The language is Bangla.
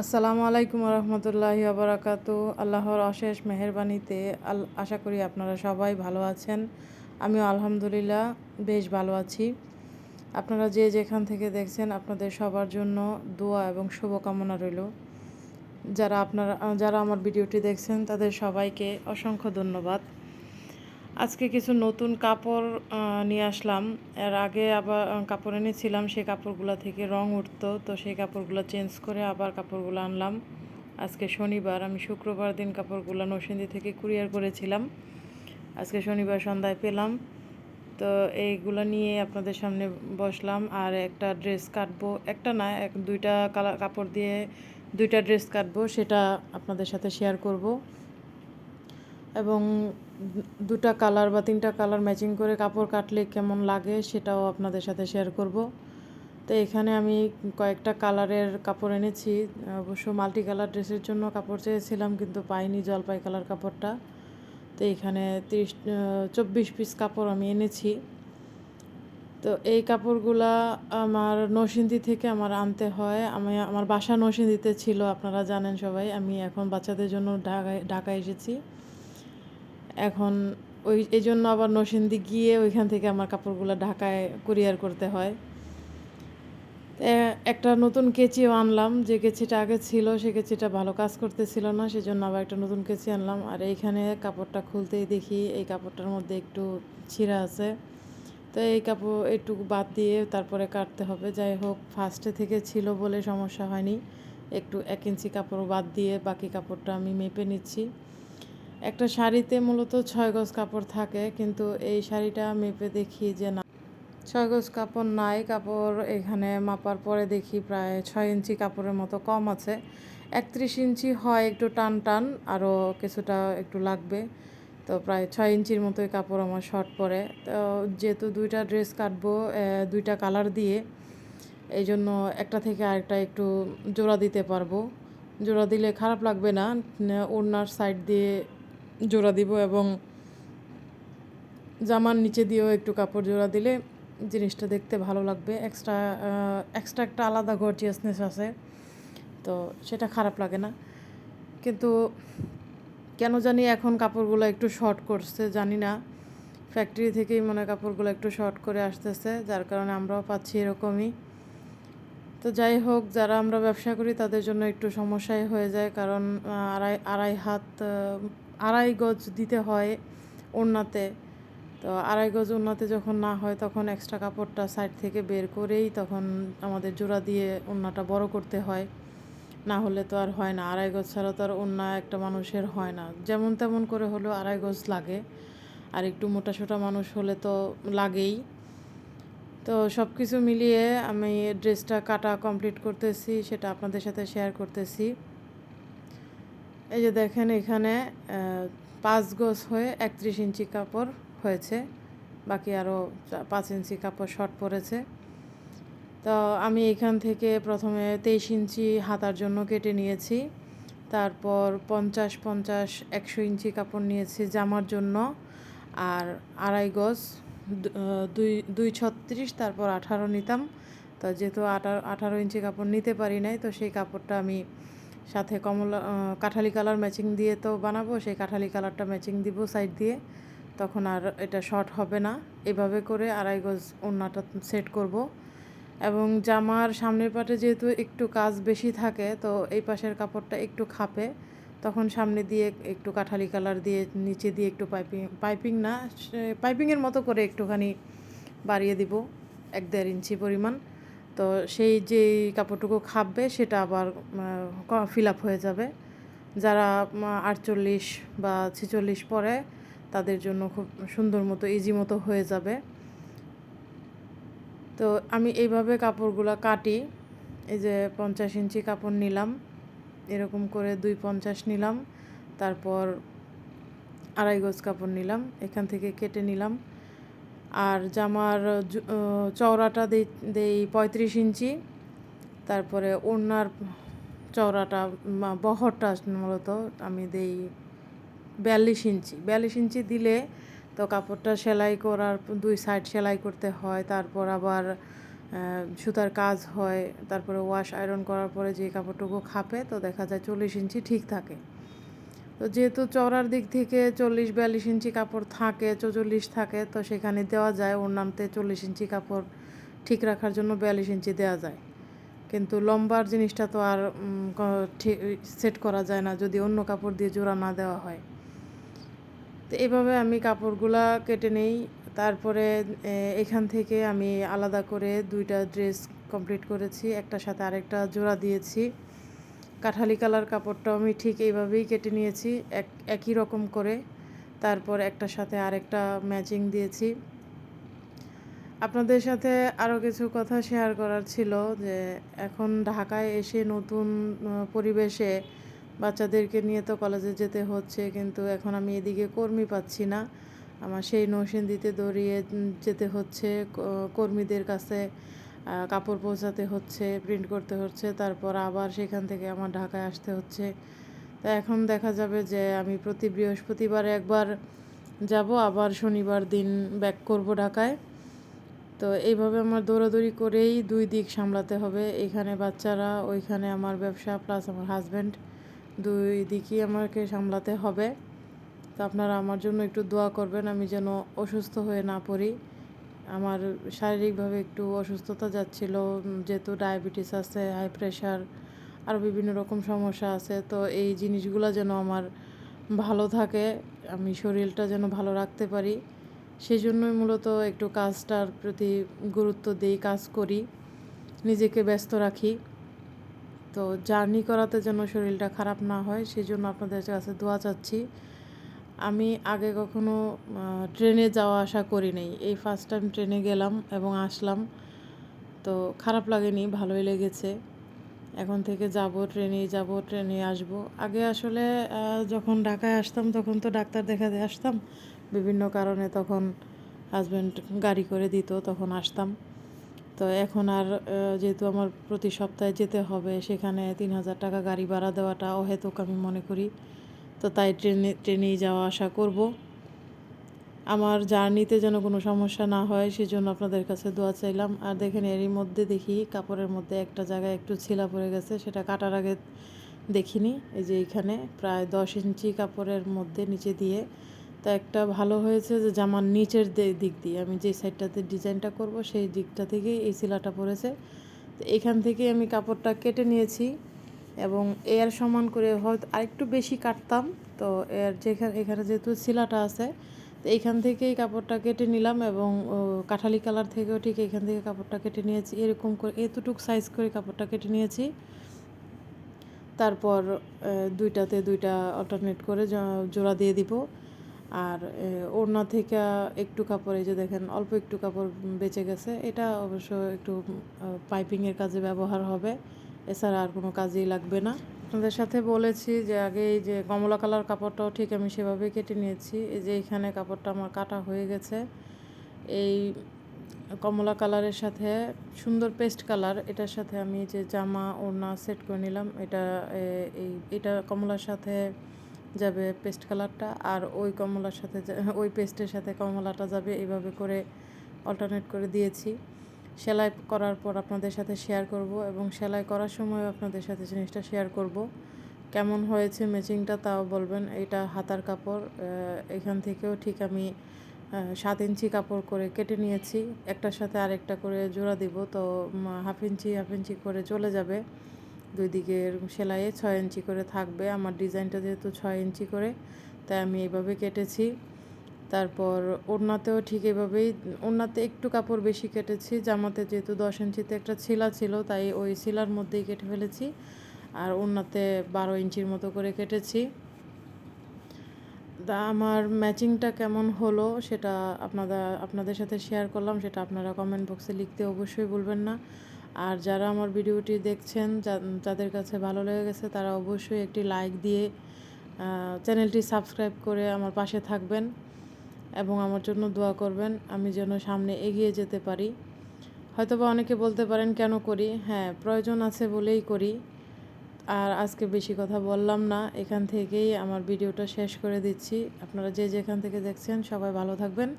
আসসালামু আলাইকুম রহমতুল্লাহি বারাকাতু। আল্লাহর অশেষ মেহেরবানিতে আশা করি আপনারা সবাই ভালো আছেন। আমিও আলহামদুলিল্লাহ বেশ ভালো আছি। আপনারা যে যেখান থেকে দেখছেন আপনাদের সবার জন্য দোয়া এবং শুভকামনা রইল। যারা আমার ভিডিওটি দেখছেন তাদের সবাইকে অসংখ্য ধন্যবাদ। আজকে কিছু নতুন কাপড় নিয়ে আসলাম। এর আগে আবার কাপড় এনেছিলাম, সেই কাপড়গুলো থেকে রং উঠতো, তো সেই কাপড়গুলো চেঞ্জ করে আবার কাপড়গুলো আনলাম। আজকে শনিবার, আমি শুক্রবার দিন কাপড়গুলো নরসিংদী থেকে কুরিয়ার করেছিলাম। আজকে শনিবার সন্ধ্যায় পেলাম, তো এইগুলো নিয়ে আপনাদের সামনে বসলাম। আর একটা ড্রেস কাটবো, একটা না দুইটা কাপড় দিয়ে দুইটা ড্রেস কাটবো, সেটা আপনাদের সাথে শেয়ার করব। এবং দুটা কালার বা তিনটা কালার ম্যাচিং করে কাপড় কাটলে কেমন লাগে সেটাও আপনাদের সাথে শেয়ার করব। তো এখানে আমি কয়েকটা কালারের কাপড় এনেছি। অবশ্য মাল্টি কালার ড্রেসের জন্য কাপড় চেয়েছিলাম কিন্তু পাইনি জলপাই কালার কাপড়টা। তো এখানে 24 পিস কাপড় আমি এনেছি। তো এই কাপড়গুলা আমার নরসিংদী থেকে আমার আনতে হয়। আমার বাসা নরসিংদীতে ছিল, আপনারা জানেন সবাই। আমি এখন বাচ্চাদের জন্য ঢাকায় এসেছি। এখন এই জন্য আবার নরসিংদী গিয়ে ওইখান থেকে আমার কাপড়গুলো ঢাকায় কুরিয়ার করতে হয়। একটা নতুন কেচিও আনলাম, যে কেচিটা আগে ছিল সেই কেচিটা ভালো কাজ করতেছিল না, সেজন্য আবার একটা নতুন কেচি আনলাম। আর এইখানে কাপড়টা খুলতেই দেখি এই কাপড়টার মধ্যে একটু ছিঁড়া আছে। তো এই কাপড় একটু বাদ দিয়ে তারপরে কাটতে হবে। যাই হোক, ফার্স্টে থেকে ছিল বলে সমস্যা হয়নি। একটু 1 ইঞ্চি কাপড় বাদ দিয়ে বাকি কাপড়টা আমি মেপে নিচ্ছি। একটা শাড়িতে মূলত 6 গজ কাপড় থাকে, কিন্তু এই শাড়িটা মেপে দেখি যে না, 6 গজ কাপড় নাই। কাপড় এখানে মাপার পরে দেখি প্রায় 6 ইঞ্চি কাপড়ের মতো কম আছে। 31 ইঞ্চি হয় একটু টান টান, আরও কিছুটা একটু লাগবে। তো প্রায় 6 ইঞ্চির মতোই কাপড় আমার শর্ট পড়ে। তো যেহেতু দুইটা ড্রেস কাটবো দুইটা কালার দিয়ে, এই জন্য একটা থেকে আরেকটা একটু জোড়া দিতে পারবো। জোড়া দিলে খারাপ লাগবে না, ওড়নার সাইড দিয়ে জোড়া দিব এবং জামার নিচে দিয়েও একটু কাপড় জোড়া দিলে জিনিসটা দেখতে ভালো লাগবে। এক্সট্রা একটা আলাদা গর্জিয়াসনেস আছে, তো সেটা খারাপ লাগে না। কিন্তু কেন জানি এখন কাপড়গুলো একটু শর্ট করছে, জানি না, ফ্যাক্টরি থেকেই মনে হয় কাপড়গুলো একটু শর্ট করে আসতেছে, যার কারণে আমরাও পাচ্ছি এরকমই। তো যাই হোক, যারা আমরা ব্যবসা করি তাদের জন্য একটু সমস্যাই হয়ে যায়, কারণ আড়াই গজ দিতে হয় ওড়নাতে। তো আড়াই গজ ওড়নাতে যখন না হয় তখন এক্সট্রা কাপড়টা সাইড থেকে বের করেই তখন আমাদের জোড়া দিয়ে ওড়নাটা বড় করতে হয়, না হলে তো আর হয় না। আড়াই গজ ছাড়া তো আর ওড়না একটা মানুষের হয় না, যেমন তেমন করে হলেও আড়াই গজ লাগে। আর একটু মোটাসোটা মানুষ হলে তো লাগেই। তো সব কিছু মিলিয়ে আমি ড্রেসটা কাটা কমপ্লিট করতেছি, সেটা আপনাদের সাথে শেয়ার করতেছি। এই যে দেখেন, এখানে 5 গজ হয়ে 31 ইঞ্চি কাপড় হয়েছে, বাকি আরও 5 ইঞ্চি কাপড় শর্ট পড়েছে। তো আমি এখান থেকে প্রথমে 23 ইঞ্চি হাতার জন্য কেটে নিয়েছি, তারপর 50 100 ইঞ্চি কাপড় নিয়েছি জামার জন্য, আর আড়াই গজ 236, তারপর 18 নিতাম। তো যেহেতু 18 ইঞ্চি কাপড় নিতে পারি নাই, তো সেই কাপড়টা আমি সাথে কাঠালি কালার ম্যাচিং দিয়ে তো বানাবো, সেই কাঠালি কালারটা ম্যাচিং দিব সাইড দিয়ে, তখন আর এটা শর্ট হবে না। এভাবে করে আড়াই গজ ওড়নাটা সেট করব। এবং জামার সামনের পাটে যেহেতু একটু কাজ বেশি থাকে, তো এই পাশের কাপড়টা একটু খাপে, তখন সামনে দিয়ে একটু কাঠালি কালার দিয়ে নিচে দিয়ে একটু পাইপিংয়ের মতো করে একটুখানি বাড়িয়ে দিব 1-1.5 ইঞ্চি পরিমাণ। তো সেই যেই কাপড়টুকু খাপবে সেটা আবার ফিল আপ হয়ে যাবে। যারা 48 বা 46 পরে তাদের জন্য খুব সুন্দর মতো ইজি মতো হয়ে যাবে। তো আমি এইভাবে কাপড়গুলো কাটি। এই যে 50 ইঞ্চি কাপড় নিলাম, এরকম করে 250 নিলাম, তারপর আড়াই গজ কাপড় নিলাম, এখান থেকে কেটে নিলাম। আর জামার চওড়াটা দেই 35 ইঞ্চি, তারপরে ওড়নার চওড়াটা বহরটা মূলত আমি দেই 42 ইঞ্চি। 42 ইঞ্চি দিলে তো কাপড়টা সেলাই করার 2 সাইড সেলাই করতে হয়, তারপর আবার সুতার কাজ হয়, তারপরে ওয়াশ আয়রন করার পরে যে কাপড়টুকু খাপে তো দেখা যায় 40 ইঞ্চি ঠিক থাকে। তো যেহেতু চওড়ার দিক থেকে 40-42 ইঞ্চি কাপড় থাকে, 44 থাকে, তো সেখানে দেওয়া যায় ওড়নাতে 40 ইঞ্চি কাপড় ঠিক রাখার জন্য 42 ইঞ্চি দেওয়া যায়। কিন্তু লম্বার জিনিসটা তো আর ঠিক সেট করা যায় না যদি অন্য কাপড় দিয়ে জোড়া না দেওয়া হয়। তো এভাবে আমি কাপড়গুলা কেটে নেই। তারপরে এখান থেকে আমি আলাদা করে 2টা ড্রেস কমপ্লিট করেছি, একটার সাথে আরেকটা জোড়া দিয়েছি। কাঠালি কালার কাপড়টাও আমি ঠিক এইভাবেই কেটে নিয়েছি, একই রকম করে। তারপর একটার সাথে আরেকটা ম্যাচিং দিয়েছি। আপনাদের সাথে আরও কিছু কথা শেয়ার করার ছিল যে এখন ঢাকায় এসে নতুন পরিবেশে বাচ্চাদেরকে নিয়ে তো কলেজে যেতে হচ্ছে, কিন্তু এখন আমি এদিকে কর্মী পাচ্ছি না। আমার সেই নরসিংদীতে দৌড়িয়ে যেতে হচ্ছে, কর্মীদের কাছে কাপড় পৌঁছাতে হচ্ছে, প্রিন্ট করতে হচ্ছে, তারপর আবার সেখান থেকে আমার ঢাকায় আসতে হচ্ছে। তা এখন দেখা যাবে যে আমি প্রতি বৃহস্পতিবার একবার যাব, আবার শনিবার দিন ব্যাক করব ঢাকায়। তো এইভাবে আমার দৌড়াদৌড়ি করেই 2 দিক সামলাতে হবে, এখানে বাচ্চারা, ওইখানে আমার ব্যবসা, প্লাস আমার হাজব্যান্ড, 2 দিকই আমাকে সামলাতে হবে। তো আপনারা আমার জন্য একটু দোয়া করবেন আমি যেন অসুস্থ হয়ে না পড়ি। আমার শারীরিকভাবে একটু অসুস্থতা যাচ্ছিল, যেহেতু ডায়াবেটিস আছে, হাই প্রেশার, আরও বিভিন্ন রকম সমস্যা আছে। তো এই জিনিসগুলো যেন আমার ভালো থাকে, আমি শরীরটা যেন ভালো রাখতে পারি, সেই জন্যই মূলত একটু কাজটার প্রতি গুরুত্ব দিই, কাজ করি, নিজেকে ব্যস্ত রাখি। তো জার্নি করাতে যেন শরীরটা খারাপ না হয়, সেই জন্য আপনাদের কাছে দোয়া চাচ্ছি। আমি আগে কখনো ট্রেনে যাওয়া আসা করি নাই, এই ফার্স্ট টাইম ট্রেনে গেলাম এবং আসলাম। তো খারাপ লাগেনি, ভালোই লেগেছে। এখন থেকে যাব, ট্রেনেই যাব, ট্রেনে আসব। আগে আসলে যখন ঢাকায় আসতাম তখন তো ডাক্তার দেখাতে আসতাম বিভিন্ন কারণে, তখন হাজব্যান্ড গাড়ি করে দিত, তখন আসতাম। তো এখন আর যেহেতু আমার প্রতি সপ্তাহে যেতে হবে, সেখানে 3000 টাকা গাড়ি ভাড়া দেওয়াটা অহেতুক আমি মনে করি। তো তাই ট্রেনেই যাওয়া আসা করব। আমার জার্নিতে যেন কোনো সমস্যা না হয় সেজন্য আপনাদের কাছে দোয়া চাইলাম। আর দেখেন এরই মধ্যে দেখি কাপড়ের মধ্যে একটা জায়গায় একটু ছিলা পড়ে গেছে, সেটা কাটার আগে দেখিনি। এই যে এখানে প্রায় 10 ইঞ্চি কাপড়ের মধ্যে নিচে দিয়ে, তো একটা ভালো হয়েছে যে জামার নিচের দিক দিয়ে আমি যে সাইডটাতে ডিজাইনটা করব সেই দিকটা থেকেই এই ছিলাটা পড়েছে। তো এখান থেকে আমি কাপড়টা কেটে নিয়েছি এবং এর সমান করে হয়তো আরেকটু বেশি কাটতাম। তো এখানে যেহেতু ছিলাটা আছে, তো এইখান থেকেই কাপড়টা কেটে নিলাম এবং কাঠালি কালার থেকেও ঠিক এখান থেকে কাপড়টা কেটে নিয়েছি, এরকম করে এতটুকু সাইজ করে কাপড়টা কেটে নিয়েছি। তারপর 2টাতে 2টা অল্টারনেট করে জোড়া দিয়ে দিব। আর ওড়না থেকে একটু কাপড়, এই যে দেখেন অল্প একটু কাপড় বেঁচে গেছে, এটা অবশ্য একটু পাইপিংয়ের কাজে ব্যবহার হবে, এছাড়া আর কোনো কাজেই লাগবে না। আপনাদের সাথে বলেছি যে আগে এই যে কমলা কালার কাপড়টাও ঠিক আমি সেভাবেই কেটে নিয়েছি। এই যে এখানে কাপড়টা আমার কাটা হয়ে গেছে। এই কমলা কালারের সাথে সুন্দর পেস্ট কালার, এটার সাথে আমি যে জামা ওড়না সেট করে নিলাম। এটা কমলার সাথে যাবে পেস্ট কালারটা, আর ওই কমলার সাথে ওই পেস্টের সাথে কমলাটা যাবে, এইভাবে করে অল্টারনেট করে দিয়েছি। সেলাই করার পর আপনাদের সাথে শেয়ার করব এবং সেলাই করার সময় আপনাদের সাথে জিনিসটা শেয়ার করব। কেমন হয়েছে ম্যাচিংটা তাও বলবেন। এটা হাতার কাপড়, এখান থেকেও ঠিক আমি 7 ইঞ্চি কাপড় করে কেটে নিয়েছি, একটার সাথে আরেকটা করে জোড়া দিব। তো হাফ ইঞ্চি করে চলে যাবে, 2 দিকের সেলাইয়ে 6 ইঞ্চি করে থাকবে। আমার ডিজাইনটা যেহেতু 6 ইঞ্চি করে, তাই আমি এইভাবে কেটেছি। তারপর ওড়নাতেও ঠিক এভাবেই, ওড়নাতে একটু কাপড় বেশি কেটেছি, জামাতে যেহেতু 10 ইঞ্চিতে একটা ছিলা ছিল তাই ওই ছিলার মধ্যেই কেটে ফেলেছি। আর ওড়নাতে 12 ইঞ্চির মতো করে কেটেছি। আমার ম্যাচিংটা কেমন হলো সেটা আপনাদের সাথে শেয়ার করলাম, সেটা আপনারা কমেন্ট বক্সে লিখতে অবশ্যই ভুলবেন না। আর যারা আমার ভিডিওটি দেখছেন, যাদের কাছে ভালো লেগে গেছে, তারা অবশ্যই একটি লাইক দিয়ে চ্যানেলটি সাবস্ক্রাইব করে আমার পাশে থাকবেন এবং আমার জন্য দোয়া করবেন, আমি যেন সামনে এগিয়ে যেতে পারি। হয়তোবা অনেকে বলতে পারেন কেন করি, হ্যাঁ প্রয়োজন আছে বলেই করি। আর আজকে বেশি কথা বললাম না, এখান থেকেই আমার ভিডিওটা শেষ করে দিচ্ছি। আপনারা যে যেখান থেকে দেখছেন সবাই ভালো থাকবেন।